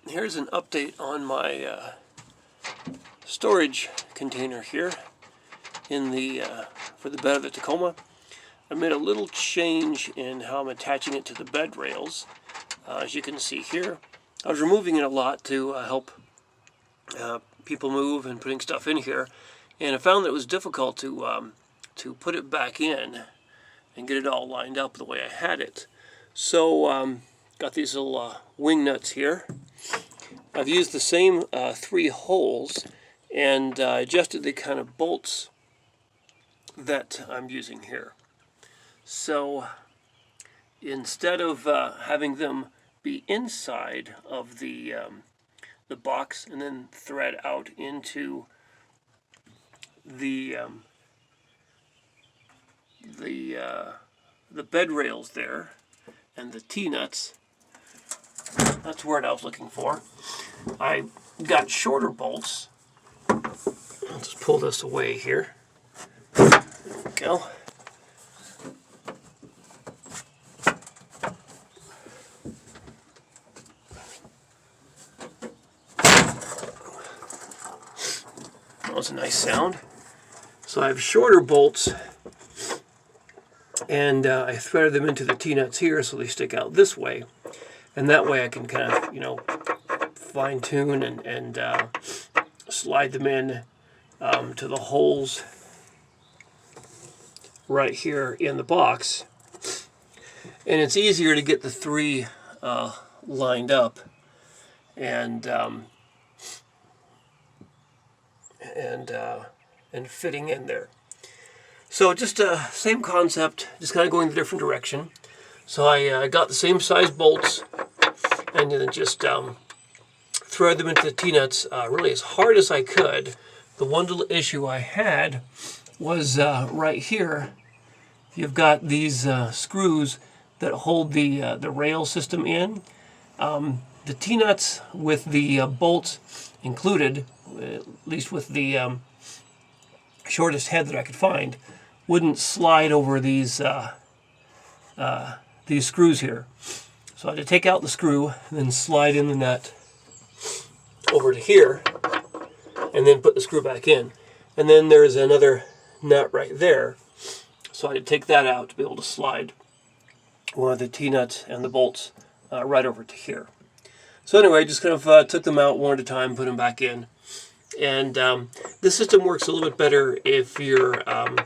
Here's an update on my storage container here in the for the bed of the Tacoma. I made a little change in how I'm attaching it to the bed rails. As you can see here, I was removing it a lot to help people move and putting stuff in here, and I found that it was difficult to put it back in and get it all lined up the way I had it. So got these little wing nuts here. I've used the same 3 holes and adjusted the kind of bolts that I'm using here. So instead of having them be inside of the box and then thread out into the bed rails there and the T-nuts, that's the word I was looking for. I got shorter bolts. I'll just pull this away here. There we go. That was a nice sound. So I have shorter bolts, and I threaded them into the T-nuts here so they stick out this way. And that way I can kind of, fine tune and slide them in to the holes right here in the box. And it's easier to get the 3 lined up and fitting in there. So just same concept, just kind of going the different direction. So I got the same size bolts and then just thread them into the T-nuts really as hard as I could. The one little issue I had was right here. You've got these screws that hold the rail system in. The T-nuts with the bolts included, at least with the shortest head that I could find, wouldn't slide over these screws here. So I had to take out the screw and then slide in the nut over to here and then put the screw back in. And then there's another nut right there. So I had to take that out to be able to slide one of the T-nuts and the bolts right over to here. So anyway, just kind of took them out one at a time, put them back in. And this system works a little bit better if you're going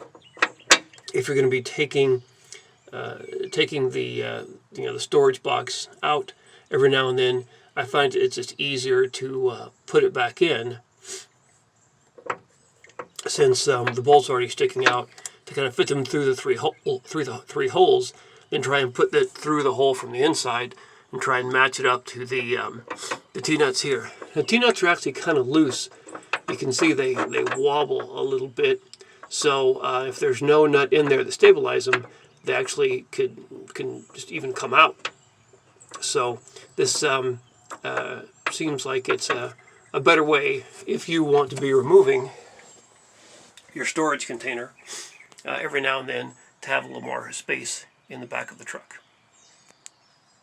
to be taking the the storage box out every now and then. I find it's just easier to put it back in, since the bolts are already sticking out, to kind of fit them through the three holes, then try and put that through the hole from the inside and try and match it up to the T-nuts here. The T-nuts are actually kind of loose. You can see they wobble a little bit. So if there's no nut in there to stabilize them, they actually can just even come out. So this seems like it's a better way if you want to be removing your storage container every now and then to have a little more space in the back of the truck.